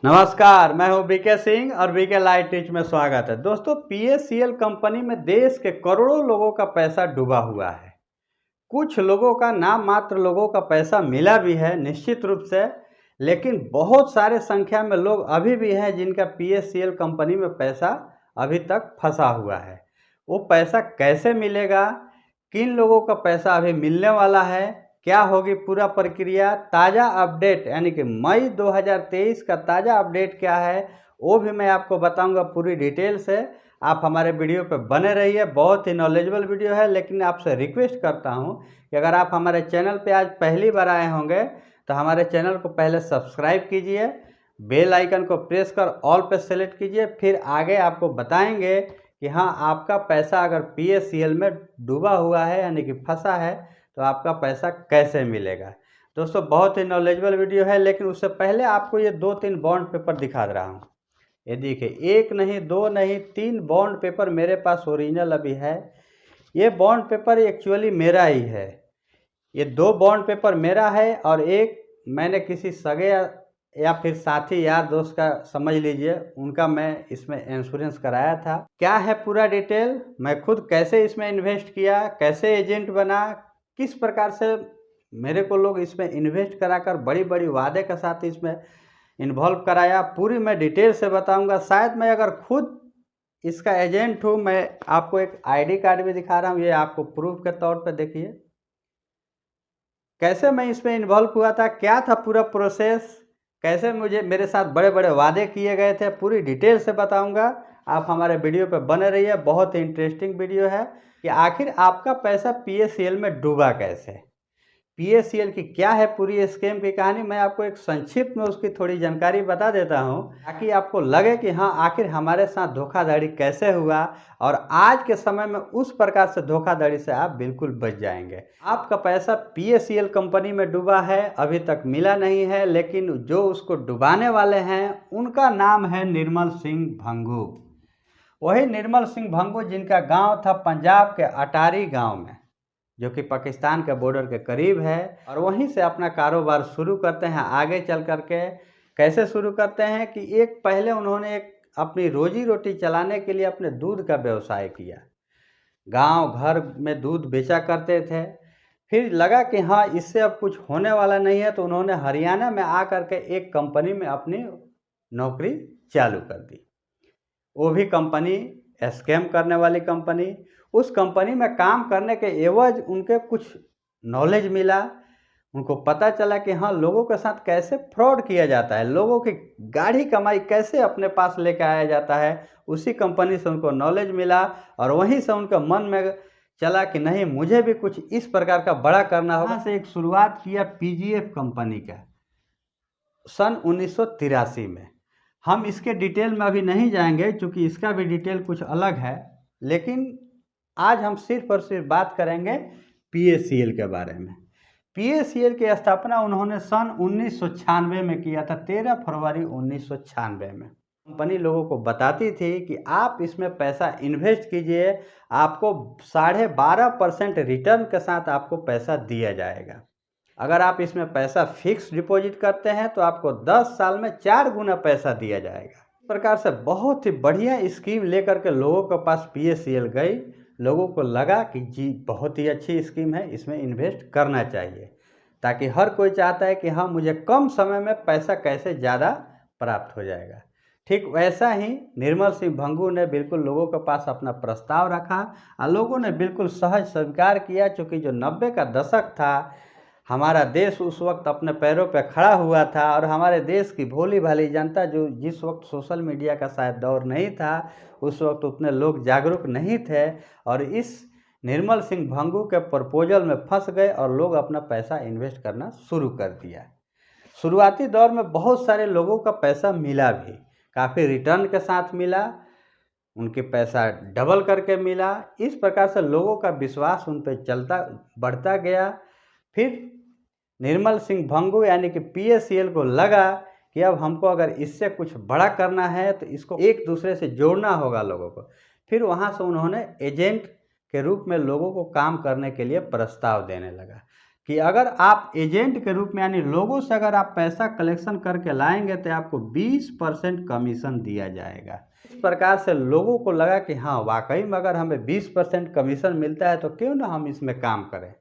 नमस्कार, मैं हूं बीके सिंह और बीके लाइव टीच में स्वागत है। दोस्तों, पीएससीएल कंपनी में देश के करोड़ों लोगों का पैसा डूबा हुआ है। कुछ लोगों का, नाम मात्र लोगों का पैसा मिला भी है निश्चित रूप से, लेकिन बहुत सारे संख्या में लोग अभी भी हैं जिनका पीएससीएल कंपनी में पैसा अभी तक फंसा हुआ है। वो पैसा कैसे मिलेगा, किन लोगों का पैसा अभी मिलने वाला है, क्या होगी पूरा प्रक्रिया, ताज़ा अपडेट यानी कि मई 2023 का ताज़ा अपडेट क्या है, वो भी मैं आपको बताऊंगा पूरी डिटेल से। आप हमारे वीडियो पे बने रहिए। बहुत ही नॉलेजेबल वीडियो है, लेकिन आपसे रिक्वेस्ट करता हूं कि अगर आप हमारे चैनल पे आज पहली बार आए होंगे तो हमारे चैनल को पहले सब्सक्राइब कीजिए, बेल आइकन को प्रेस कर ऑल पे सेलेक्ट कीजिए। फिर आगे आपको बताएंगे कि हाँ, आपका पैसा अगर पीएससीएल में डूबा हुआ है यानी कि फंसा है तो आपका पैसा कैसे मिलेगा। दोस्तों, बहुत ही नॉलेजेबल वीडियो है, लेकिन उससे पहले आपको ये 2-3 बॉन्ड पेपर दिखा रहा हूँ। ये देखिए, एक नहीं, दो नहीं, 3 बॉन्ड पेपर मेरे पास ओरिजिनल अभी है। ये बॉन्ड पेपर एक्चुअली मेरा ही है। ये 2 बॉन्ड पेपर मेरा है और एक मैंने किसी सगे या फिर साथी यार दोस्त का, समझ लीजिए, उनका मैं इसमें इंश्योरेंस कराया था। क्या है पूरा डिटेल, मैं खुद कैसे इसमें इन्वेस्ट किया, कैसे एजेंट बना, किस प्रकार से मेरे को लोग इसमें इन्वेस्ट कराकर बड़ी बड़ी वादे के साथ इसमें इन्वॉल्व कराया, पूरी मैं डिटेल से बताऊंगा। शायद मैं अगर खुद इसका एजेंट हूँ। मैं आपको एक आईडी कार्ड भी दिखा रहा हूँ, ये आपको प्रूफ के तौर पे देखिए कैसे मैं इसमें इन्वॉल्व हुआ था, क्या था पूरा प्रोसेस, कैसे मुझे मेरे साथ बड़े बड़े वादे किए गए थे, पूरी डिटेल से बताऊंगा। आप हमारे वीडियो पे बने रहिए। बहुत ही इंटरेस्टिंग वीडियो है कि आखिर आपका पैसा पीएससीएल में डूबा कैसे, पीएससीएल की क्या है पूरी स्कीम की कहानी। मैं आपको एक संक्षिप्त में उसकी थोड़ी जानकारी बता देता हूं ताकि आपको लगे कि हाँ, आखिर हमारे साथ धोखाधड़ी कैसे हुआ, और आज के समय में उस प्रकार से धोखाधड़ी से आप बिल्कुल बच जाएंगे। आपका पैसा पीएससीएल कंपनी में डूबा है, अभी तक मिला नहीं है, लेकिन जो उसको डुबाने वाले हैं उनका नाम है निर्मल सिंह भंगू। वही निर्मल सिंह भंगू जिनका गाँव था पंजाब के अटारी गाँव में, जो कि पाकिस्तान के बॉर्डर के करीब है, और वहीं से अपना कारोबार शुरू करते हैं। आगे चल करके कैसे शुरू करते हैं कि एक पहले उन्होंने एक अपनी रोजी रोटी चलाने के लिए अपने दूध का व्यवसाय किया। गांव घर में दूध बेचा करते थे। फिर लगा कि हाँ, इससे अब कुछ होने वाला नहीं है, तो उन्होंने हरियाणा में आकर के एक कंपनी में अपनी नौकरी चालू कर दी। वो भी कंपनी स्कैम करने वाली कंपनी। उस कंपनी में काम करने के एवज उनके कुछ नॉलेज मिला। उनको पता चला कि हाँ, लोगों के साथ कैसे फ्रॉड किया जाता है, लोगों की गाढ़ी कमाई कैसे अपने पास लेकर आया जाता है। उसी कंपनी से उनको नॉलेज मिला और वहीं से उनके मन में चला कि नहीं, मुझे भी कुछ इस प्रकार का बड़ा करना होगा। से एक शुरुआत किया पीजीएफ कंपनी का सन 1983 में। हम इसके डिटेल में अभी नहीं जाएंगे क्योंकि इसका भी डिटेल कुछ अलग है, लेकिन आज हम सिर्फ और सिर्फ बात करेंगे पीएससीएल के बारे में। पीएससीएल की स्थापना उन्होंने सन 1996 में किया था, 13 फरवरी 1996 में। कंपनी लोगों को बताती थी कि आप इसमें पैसा इन्वेस्ट कीजिए, आपको 12.5% रिटर्न के साथ आपको पैसा दिया जाएगा। अगर आप इसमें पैसा फिक्स डिपॉजिट करते हैं तो आपको 10 साल में 4 गुना पैसा दिया जाएगा। इस प्रकार से बहुत ही बढ़िया स्कीम लेकर के लोगों के पास पीएससीएल गई। लोगों को लगा कि जी, बहुत ही अच्छी स्कीम है, इसमें इन्वेस्ट करना चाहिए, ताकि हर कोई चाहता है कि हाँ, मुझे कम समय में पैसा कैसे ज़्यादा प्राप्त हो जाएगा। ठीक वैसा ही निर्मल सिंह भंगू ने बिल्कुल लोगों के पास अपना प्रस्ताव रखा और लोगों ने बिल्कुल सहज स्वीकार किया। चूँकि जो 90 का दशक था, हमारा देश उस वक्त अपने पैरों पर खड़ा हुआ था और हमारे देश की भोली भाली जनता, जो जिस वक्त सोशल मीडिया का शायद दौर नहीं था, उस वक्त उतने लोग जागरूक नहीं थे, और इस निर्मल सिंह भंगू के प्रपोजल में फंस गए और लोग अपना पैसा इन्वेस्ट करना शुरू कर दिया। शुरुआती दौर में बहुत सारे लोगों का पैसा मिला भी, काफ़ी रिटर्न के साथ मिला, उनके पैसा डबल करके मिला। इस प्रकार से लोगों का विश्वास उन पर चलता बढ़ता गया। फिर निर्मल सिंह भंगू यानी कि पीएससीएल को लगा कि अब हमको अगर इससे कुछ बड़ा करना है तो इसको एक दूसरे से जोड़ना होगा लोगों को। फिर वहाँ से उन्होंने एजेंट के रूप में लोगों को काम करने के लिए प्रस्ताव देने लगा। कि अगर आप एजेंट के रूप में यानी लोगों से अगर आप पैसा कलेक्शन करके लाएंगे तो आपको 20% कमीशन दिया जाएगा। इस प्रकार से लोगों को लगा कि हाँ वाकई में अगर हमें 20% कमीशन मिलता है तो क्यों ना हम इसमें काम करें।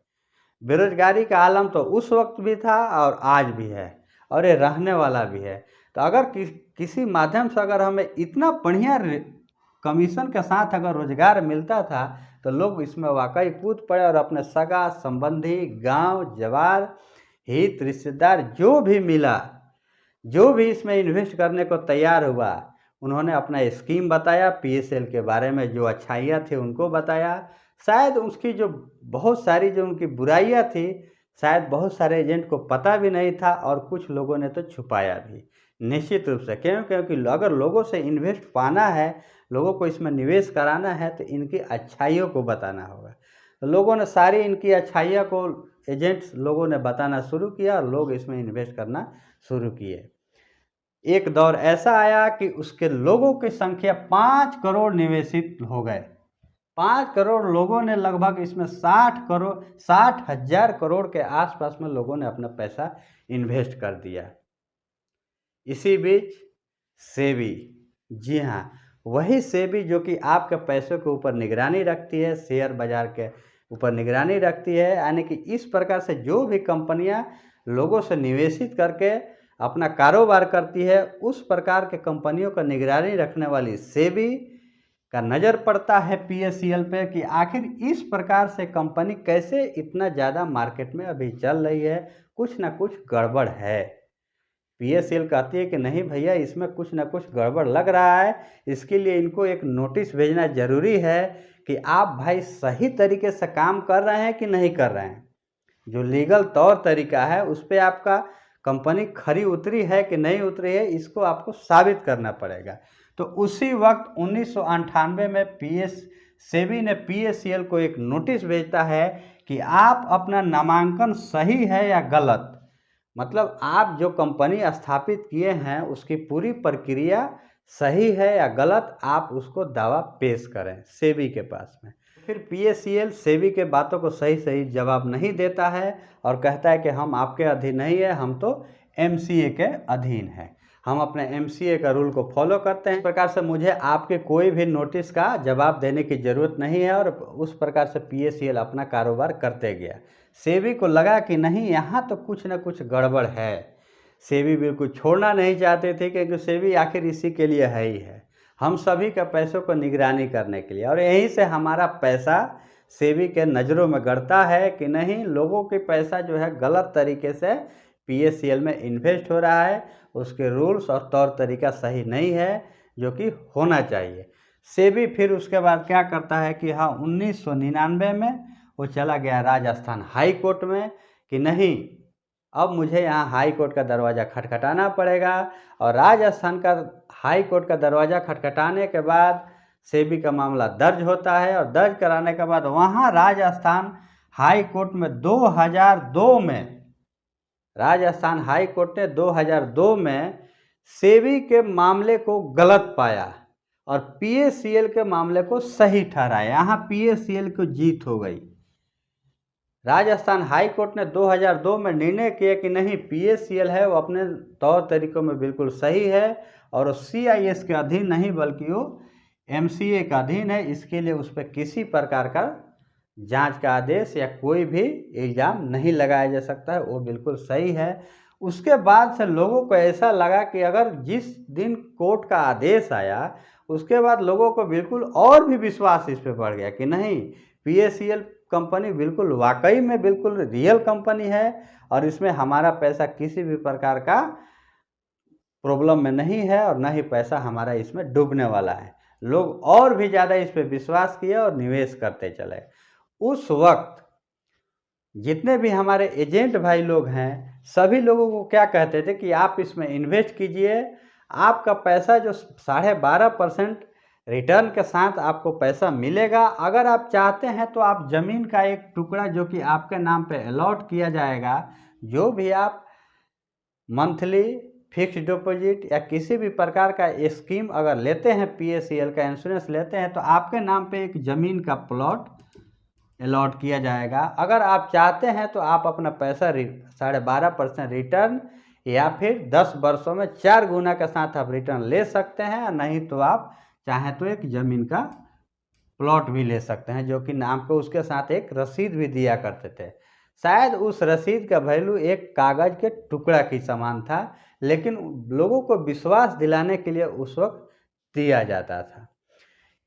बेरोजगारी का आलम तो उस वक्त भी था और आज भी है और ये रहने वाला भी है। तो अगर किसी माध्यम से अगर हमें इतना बढ़िया कमीशन के साथ अगर रोजगार मिलता था तो लोग इसमें वाकई कूद पड़े और अपने सगा संबंधी गांव जवार हित रिश्तेदार जो भी मिला जो भी इसमें इन्वेस्ट करने को तैयार हुआ उन्होंने अपना स्कीम बताया, पीएसएल के बारे में जो अच्छाइयाँ थी उनको बताया। शायद उसकी जो बहुत सारी जो उनकी बुराइयाँ थी शायद बहुत सारे एजेंट को पता भी नहीं था और कुछ लोगों ने तो छुपाया भी निश्चित रूप से। क्योंकि अगर लोगों से इन्वेस्ट पाना है, लोगों को इसमें निवेश कराना है तो इनकी अच्छाइयों को बताना होगा। तो लोगों ने सारी इनकी अच्छाइयों को एजेंट्स लोगों ने बताना शुरू किया और लोग इसमें इन्वेस्ट करना शुरू किए। एक दौर ऐसा आया कि उसके लोगों की संख्या 5 करोड़ निवेशित हो गए। 5 करोड़ लोगों ने लगभग इसमें 60,000 करोड़ के आसपास में लोगों ने अपना पैसा इन्वेस्ट कर दिया। इसी बीच सेबी, जी हाँ वही सेबी जो कि आपके पैसों के ऊपर निगरानी रखती है, शेयर बाजार के ऊपर निगरानी रखती है, यानी कि इस प्रकार से जो भी कंपनियां लोगों से निवेशित करके अपना कारोबार करती है उस प्रकार के कंपनियों का निगरानी रखने वाली सेबी का नज़र पड़ता है पीएससीएल पे कि आखिर इस प्रकार से कंपनी कैसे इतना ज़्यादा मार्केट में अभी चल रही है, कुछ ना कुछ गड़बड़ है। पीएससीएल कहती है कि नहीं भैया इसमें कुछ ना कुछ गड़बड़ लग रहा है, इसके लिए इनको एक नोटिस भेजना ज़रूरी है कि आप भाई सही तरीके से काम कर रहे हैं कि नहीं कर रहे हैं। जो लीगल तौर तरीका है उस पर आपका कंपनी खरी उतरी है कि नहीं उतरी है इसको आपको साबित करना पड़ेगा। तो उसी वक्त 1998 में सेबी ने पीएससीएल को एक नोटिस भेजता है कि आप अपना नामांकन सही है या गलत, मतलब आप जो कंपनी स्थापित किए हैं उसकी पूरी प्रक्रिया सही है या गलत, आप उसको दावा पेश करें सेबी के पास में। फिर पीएससीएल सेबी के बातों को सही जवाब नहीं देता है और कहता है कि हम आपके अधीन नहीं है, हम तो एमसीए के अधीन हैं, हम अपने एमसीए का रूल को फॉलो करते हैं। इस प्रकार से मुझे आपके कोई भी नोटिस का जवाब देने की ज़रूरत नहीं है और उस प्रकार से पीएससीएल अपना कारोबार करते गया। सेबी को लगा कि नहीं यहाँ तो कुछ ना कुछ गड़बड़ है। सेबी बिल्कुल छोड़ना नहीं चाहते थे क्योंकि सेबी आखिर इसी के लिए है ही है, हम सभी के पैसों को निगरानी करने के लिए, और यहीं से हमारा पैसा सेबी के नज़रों में गड़ता है कि नहीं लोगों के पैसा जो है गलत तरीके से पीएससीएल में इन्वेस्ट हो रहा है, उसके रूल्स और तौर तरीका सही नहीं है जो कि होना चाहिए। सेबी फिर उसके बाद क्या करता है कि हाँ 1999 में वो चला गया राजस्थान हाई कोर्ट में कि नहीं अब मुझे यहाँ हाई कोर्ट का दरवाज़ा खटखटाना पड़ेगा। और राजस्थान का हाई कोर्ट का दरवाज़ा खटखटाने के बाद सेबी का मामला दर्ज होता है और दर्ज कराने के बाद वहाँ राजस्थान हाई कोर्ट में 2002 में राजस्थान हाई कोर्ट ने 2002 में सेबी के मामले को गलत पाया और पीएससीएल के मामले को सही ठहराया। यहाँ पीएससीएल को जीत हो गई। राजस्थान हाई कोर्ट ने 2002 में निर्णय किया कि नहीं पीएससीएल है वो अपने तौर तरीकों में बिल्कुल सही है और वो सीआईएस के अधीन नहीं बल्कि वो एमसीए का अधीन है, इसके लिए उस पर किसी प्रकार का जांच का आदेश या कोई भी इल्ज़ाम नहीं लगाया जा सकता है, वो बिल्कुल सही है। उसके बाद से लोगों को ऐसा लगा कि अगर जिस दिन कोर्ट का आदेश आया उसके बाद लोगों को बिल्कुल और भी विश्वास इस पर बढ़ गया कि नहीं पीएससीएल कंपनी बिल्कुल वाकई में बिल्कुल रियल कंपनी है और इसमें हमारा पैसा किसी भी प्रकार का प्रॉब्लम में नहीं है और न ही पैसा हमारा इसमें डूबने वाला है। लोग और भी ज़्यादा इस पर विश्वास किए और निवेश करते चले। उस वक्त जितने भी हमारे एजेंट भाई लोग हैं सभी लोगों को क्या कहते थे कि आप इसमें इन्वेस्ट कीजिए, आपका पैसा जो 12.5% रिटर्न के साथ आपको पैसा मिलेगा। अगर आप चाहते हैं तो आप ज़मीन का एक टुकड़ा जो कि आपके नाम पे अलॉट किया जाएगा, जो भी आप मंथली फिक्स डिपॉजिट या किसी भी प्रकार का स्कीम अगर लेते हैं पीएससीएल का इंश्योरेंस लेते हैं तो आपके नाम पे एक ज़मीन का प्लॉट अलॉट किया जाएगा। अगर आप चाहते हैं तो आप अपना पैसा 12.5% रिटर्न या फिर 10 वर्षों में 4 गुना के साथ आप रिटर्न ले सकते हैं, नहीं तो आप चाहें तो एक ज़मीन का प्लॉट भी ले सकते हैं, जो कि नाम पे उसके साथ एक रसीद भी दिया करते थे। शायद उस रसीद का वैल्यू एक कागज़ के टुकड़ा की समान था, लेकिन लोगों को विश्वास दिलाने के लिए उस वक्त दिया जाता था।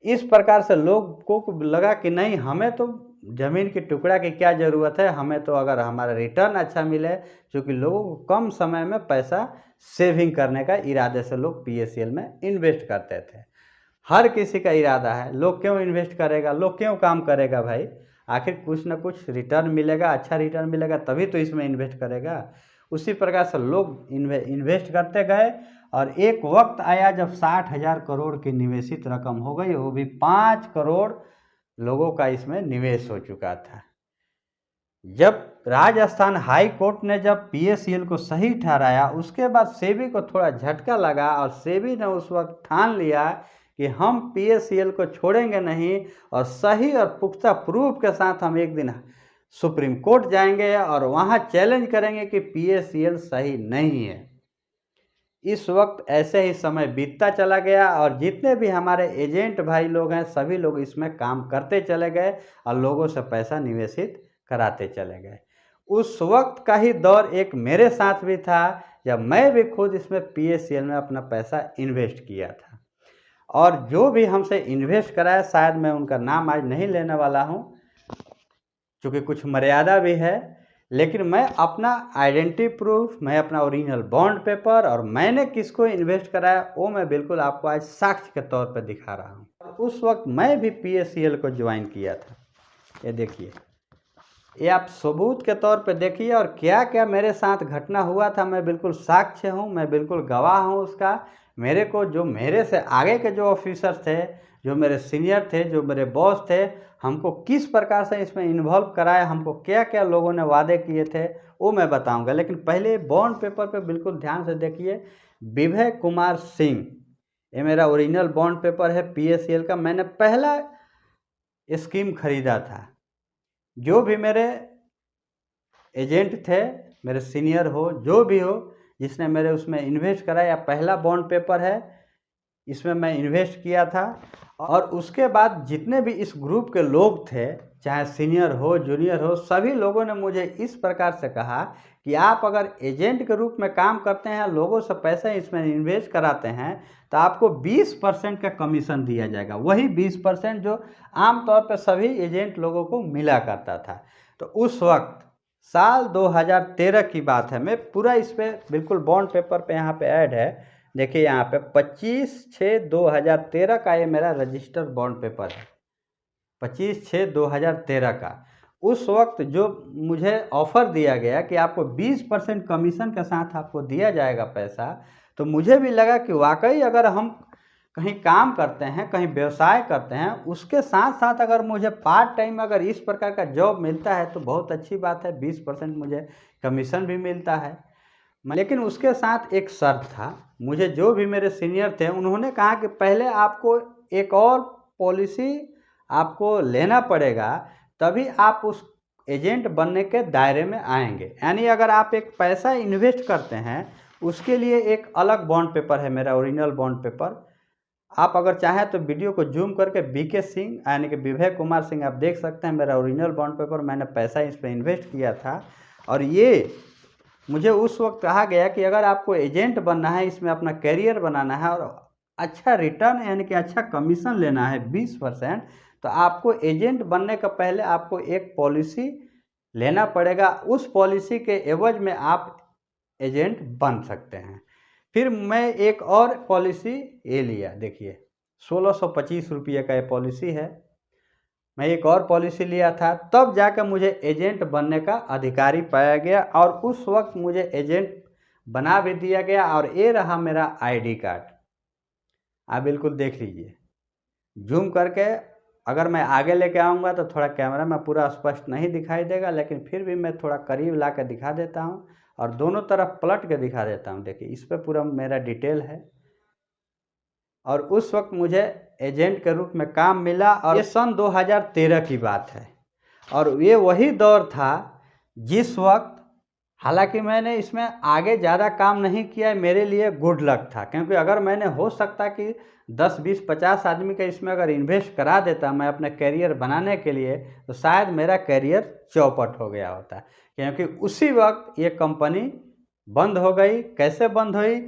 इस प्रकार से लोगों को लगा कि नहीं, हमें तो ज़मीन के टुकड़ा की क्या ज़रूरत है, हमें तो अगर हमारा रिटर्न अच्छा मिले, क्योंकि लोगों को कम समय में पैसा सेविंग करने का इरादे से लोग पीएससीएल में इन्वेस्ट करते थे। हर किसी का इरादा है, लोग क्यों इन्वेस्ट करेगा, लोग क्यों काम करेगा भाई, आखिर कुछ ना कुछ रिटर्न मिलेगा, अच्छा रिटर्न मिलेगा तभी तो इसमें इन्वेस्ट करेगा। उसी प्रकार से लोग इन्वेस्ट करते गए और एक वक्त आया जब 60,000 करोड़ की निवेशित रकम हो गई, वो भी 5 करोड़ लोगों का इसमें निवेश हो चुका था। जब राजस्थान हाई कोर्ट ने जब पीएससीएल को सही ठहराया, उसके बाद सेबी को थोड़ा झटका लगा और सेबी ने उस वक्त ठान लिया कि हम पीएससीएल को छोड़ेंगे नहीं और सही और पुख्ता प्रूफ के साथ हम एक दिन सुप्रीम कोर्ट जाएंगे और वहां चैलेंज करेंगे कि पीएससीएल सही नहीं है। इस वक्त ऐसे ही समय बीतता चला गया और जितने भी हमारे एजेंट भाई लोग हैं, सभी लोग इसमें काम करते चले गए और लोगों से पैसा निवेशित कराते चले गए। उस वक्त का ही दौर एक मेरे साथ भी था, जब मैं भी खुद इसमें पीएससीएल में अपना पैसा इन्वेस्ट किया था। और जो भी हमसे इन्वेस्ट कराया, शायद मैं उनका नाम आज नहीं लेने वाला हूँ क्योंकि कुछ मर्यादा भी है, लेकिन मैं अपना आइडेंटिटी प्रूफ, मैं अपना ओरिजिनल बॉन्ड पेपर और मैंने किसको इन्वेस्ट कराया वो मैं बिल्कुल आपको आज साक्ष्य के तौर पर दिखा रहा हूँ। उस वक्त मैं भी पीएससीएल को ज्वाइन किया था। ये देखिए, ये आप सबूत के तौर पे देखिए और क्या क्या मेरे साथ घटना हुआ था, मैं बिल्कुल साक्ष्य हूँ, मैं बिल्कुल गवाह हूँ उसका। मेरे को जो मेरे से आगे के जो ऑफिसर थे, जो मेरे सीनियर थे, जो मेरे बॉस थे, हमको किस प्रकार से इसमें इन्वॉल्व कराया, हमको क्या क्या लोगों ने वादे किए थे वो मैं बताऊंगा। लेकिन पहले बॉन्ड पेपर पे बिल्कुल ध्यान से देखिए। विभय कुमार सिंह, ये मेरा ओरिजिनल बॉन्ड पेपर है पीएससीएल का। मैंने पहला स्कीम खरीदा था। जो भी मेरे एजेंट थे, मेरे सीनियर हो, जो भी हो, जिसने मेरे उसमें इन्वेस्ट कराया, पहला बॉन्ड पेपर है, इसमें मैं इन्वेस्ट किया था। और उसके बाद जितने भी इस ग्रुप के लोग थे, चाहे सीनियर हो, जूनियर हो, सभी लोगों ने मुझे इस प्रकार से कहा कि आप अगर एजेंट के रूप में काम करते हैं, लोगों से पैसे इसमें इन्वेस्ट कराते हैं, तो आपको 20% का कमीशन दिया जाएगा। वही 20% जो आमतौर पर सभी एजेंट लोगों को मिला करता था। तो उस वक्त साल 2013 की बात है, मैं पूरा इस पर बिल्कुल बॉन्ड पेपर पे यहाँ पे ऐड है, देखिए यहाँ पे 25/6/2013 का ये मेरा रजिस्टर्ड बॉन्ड पेपर है, 25/6/2013 का। उस वक्त जो मुझे ऑफ़र दिया गया कि आपको 20% कमीशन के साथ आपको दिया जाएगा पैसा, तो मुझे भी लगा कि वाकई अगर हम कहीं काम करते हैं, कहीं व्यवसाय करते हैं, उसके साथ साथ अगर मुझे पार्ट टाइम अगर इस प्रकार का जॉब मिलता है तो बहुत अच्छी बात है, 20% मुझे कमीशन भी मिलता है। लेकिन उसके साथ एक शर्त था, मुझे जो भी मेरे सीनियर थे उन्होंने कहा कि पहले आपको एक और पॉलिसी आपको लेना पड़ेगा, तभी आप उस एजेंट बनने के दायरे में आएंगे। यानी अगर आप एक पैसा इन्वेस्ट करते हैं, उसके लिए एक अलग बॉन्ड पेपर है मेरा ओरिजिनल बॉन्ड पेपर। आप अगर चाहें तो वीडियो को जूम करके बीके सिंह यानी कि विभय कुमार सिंह आप देख सकते हैं, मेरा ओरिजिनल बॉन्ड पेपर, मैंने पैसा इस पर इन्वेस्ट किया था। और ये मुझे उस वक्त कहा गया कि अगर आपको एजेंट बनना है, इसमें अपना करियर बनाना है और अच्छा रिटर्न यानी कि अच्छा कमीशन लेना है 20%, तो आपको एजेंट बनने का पहले आपको एक पॉलिसी लेना पड़ेगा। उस पॉलिसी के एवज में आप एजेंट बन सकते हैं। फिर मैं एक और पॉलिसी ये लिया, देखिए 1625 रुपये का ये पॉलिसी है। मैं एक और पॉलिसी लिया था, तब जाकर मुझे एजेंट बनने का अधिकारी पाया गया और उस वक्त मुझे एजेंट बना भी दिया गया। और ये रहा मेरा आईडी कार्ड, आप बिल्कुल देख लीजिए जूम करके। अगर मैं आगे लेके आऊँगा तो थोड़ा कैमरा में पूरा स्पष्ट नहीं दिखाई देगा, लेकिन फिर भी मैं थोड़ा करीब ला के दिखा देता हूँ और दोनों तरफ पलट के दिखा देता हूँ। देखिए इस पर पूरा मेरा डिटेल है और उस वक्त मुझे एजेंट के रूप में काम मिला और ये सन 2013 की बात है। और ये वही दौर था जिस वक्त, हालांकि मैंने इसमें आगे ज़्यादा काम नहीं किया, मेरे लिए गुड लक था, क्योंकि अगर मैंने हो सकता कि 10, 20, 50 आदमी का इसमें अगर इन्वेस्ट करा देता मैं अपने करियर बनाने के लिए, तो शायद मेरा करियर चौपट हो गया होता। क्योंकि उसी वक्त ये कंपनी बंद हो गई। कैसे बंद हुई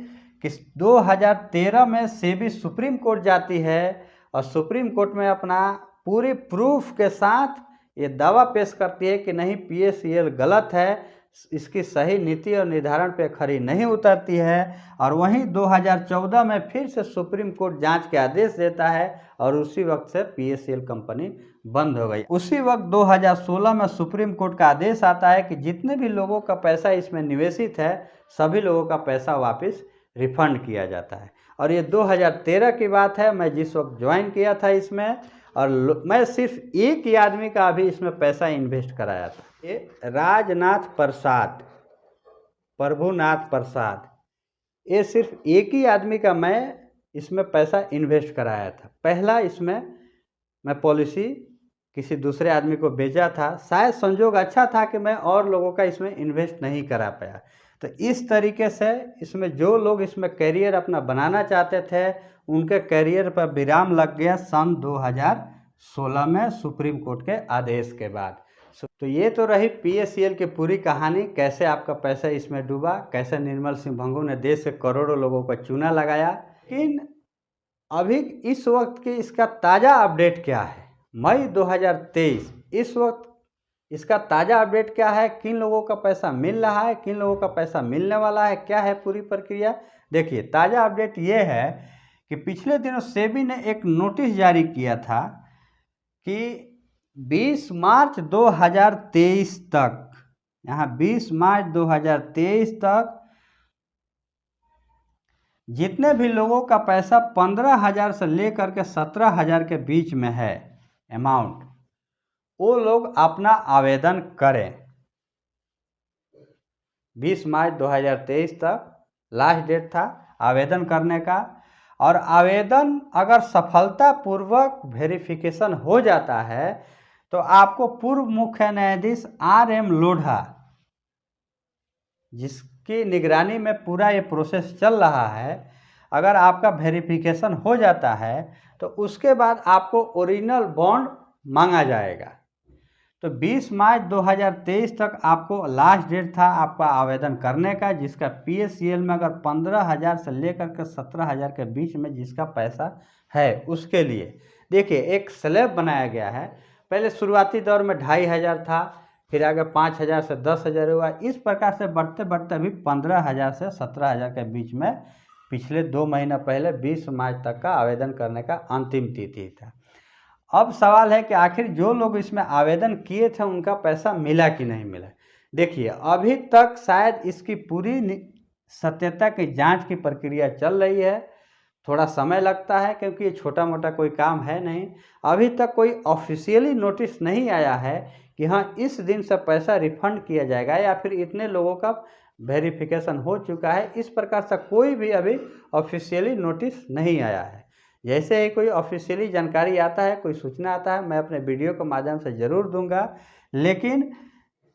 कि 2013 में सेबी सुप्रीम कोर्ट जाती है और सुप्रीम कोर्ट में अपना पूरी प्रूफ के साथ ये दावा पेश करती है कि नहीं, PACL गलत है, इसकी सही नीति और निर्धारण पे खरी नहीं उतरती है। और वहीं 2014 में फिर से सुप्रीम कोर्ट जांच के आदेश देता है और उसी वक्त से PACL कंपनी बंद हो गई। उसी वक्त 2016 में सुप्रीम कोर्ट का आदेश आता है कि जितने भी लोगों का पैसा इसमें निवेशित है सभी लोगों का पैसा वापस रिफंड किया जाता है। और ये 2013 की बात है, मैं जिस वक्त ज्वाइन किया था इसमें, और मैं सिर्फ एक ही आदमी का अभी इसमें पैसा इन्वेस्ट कराया था, ये राजनाथ प्रसाद, प्रभुनाथ प्रसाद, ये सिर्फ एक ही आदमी का मैं इसमें पैसा इन्वेस्ट कराया था। पहला इसमें मैं पॉलिसी किसी दूसरे आदमी को बेचा था, शायद संजोग अच्छा था कि मैं और लोगों का इसमें इन्वेस्ट नहीं करा पाया। तो इस तरीके से इसमें जो लोग इसमें करियर अपना बनाना चाहते थे उनके करियर पर विराम लग गया सन 2016 में सुप्रीम कोर्ट के आदेश के बाद। तो ये तो रही PACL की पूरी कहानी, कैसे आपका पैसा इसमें डूबा, कैसे निर्मल सिंह भंगू ने देश के करोड़ों लोगों को चूना लगाया। लेकिन अभी इस वक्त की इसका ताज़ा अपडेट क्या है, मई 2023, इस वक्त इसका ताज़ा अपडेट क्या है, किन लोगों का पैसा मिल रहा है, किन लोगों का पैसा मिलने वाला है, क्या है पूरी प्रक्रिया। देखिए, ताज़ा अपडेट ये है कि पिछले दिनों सेबी ने एक नोटिस जारी किया था कि 20 मार्च 2023 तक, यहाँ 20 मार्च 2023 तक जितने भी लोगों का पैसा 15,000 से लेकर के 17,000 के बीच में है अमाउंट, वो लोग अपना आवेदन करें। 20 मार्च 2023 तक लास्ट डेट था आवेदन करने का। और आवेदन अगर सफलतापूर्वक वेरिफिकेशन हो जाता है तो आपको पूर्व मुख्य न्यायाधीश RM लोढ़ा, जिसकी निगरानी में पूरा ये प्रोसेस चल रहा है, अगर आपका वेरिफिकेशन हो जाता है तो उसके बाद आपको ओरिजिनल बॉन्ड मांगा जाएगा। तो 20 मार्च 2023 तक आपको लास्ट डेट था आपका आवेदन करने का, जिसका PACL में अगर 15,000 से लेकर के 17,000 के बीच में जिसका पैसा है उसके लिए। देखिए, एक स्लैब बनाया गया है। पहले शुरुआती दौर में 2,500 था, फिर आगे 5,000 से 10,000 हुआ, इस प्रकार से बढ़ते बढ़ते अभी 15,000 से 17,000 के बीच में पिछले 2 महीना पहले 20 मार्च तक का आवेदन करने का अंतिम तिथि था। अब सवाल है कि आखिर जो लोग इसमें आवेदन किए थे उनका पैसा मिला कि नहीं मिला। देखिए, अभी तक शायद इसकी पूरी सत्यता की जांच की प्रक्रिया चल रही है, थोड़ा समय लगता है क्योंकि ये छोटा मोटा कोई काम है नहीं। अभी तक कोई ऑफिशियली नोटिस नहीं आया है कि हाँ इस दिन से पैसा रिफंड किया जाएगा या फिर इतने लोगों का वेरिफिकेशन हो चुका है, इस प्रकार से कोई भी अभी ऑफिशियली नोटिस नहीं आया है। जैसे ही कोई ऑफिशियली जानकारी आता है, कोई सूचना आता है, मैं अपने वीडियो के माध्यम से ज़रूर दूंगा। लेकिन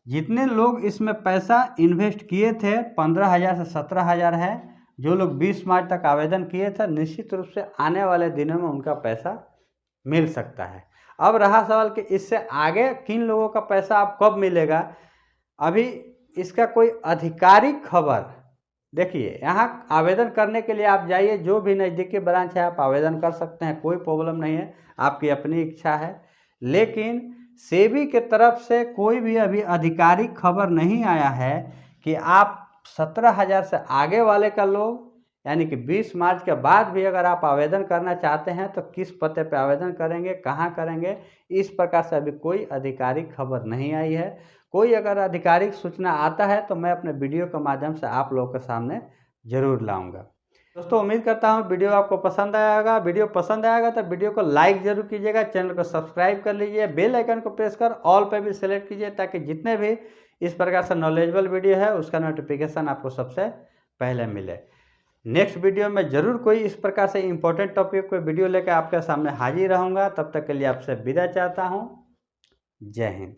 जितने लोग इसमें पैसा इन्वेस्ट किए थे 15,000 से 17,000 है, जो लोग 20 मार्च तक आवेदन किए थे, निश्चित रूप से आने वाले दिनों में उनका पैसा मिल सकता है। अब रहा सवाल कि इससे आगे किन लोगों का पैसा अब कब मिलेगा, अभी इसका कोई आधिकारिक खबर। देखिए, यहाँ आवेदन करने के लिए आप जाइए, जो भी नज़दीकी ब्रांच है आप आवेदन कर सकते हैं, कोई प्रॉब्लम नहीं है, आपकी अपनी इच्छा है। लेकिन सेबी के तरफ से कोई भी अभी आधिकारिक खबर नहीं आया है कि आप 17,000 से आगे वाले का लोग, यानी कि 20 मार्च के बाद भी अगर आप आवेदन करना चाहते हैं तो किस पते पे आवेदन करेंगे, कहाँ करेंगे, इस प्रकार से अभी कोई आधिकारिक खबर नहीं आई है। कोई अगर आधिकारिक सूचना आता है तो मैं अपने वीडियो के माध्यम से आप लोगों के सामने ज़रूर लाऊंगा। दोस्तों, उम्मीद करता हूँ वीडियो आपको पसंद आया होगा। वीडियो पसंद आएगा तो वीडियो को लाइक ज़रूर कीजिएगा, चैनल को सब्सक्राइब कर लीजिए, बेल आइकन को प्रेस कर ऑल पे भी सेलेक्ट कीजिए ताकि जितने भी इस प्रकार से नॉलेजेबल वीडियो है उसका नोटिफिकेशन आपको सबसे पहले मिले। नेक्स्ट वीडियो में ज़रूर कोई इस प्रकार से इंपॉर्टेंट टॉपिक को वीडियो लेकर आपके सामने हाजिर रहूँगा। तब तक के लिए आपसे विदा चाहता हूँ। जय हिंद।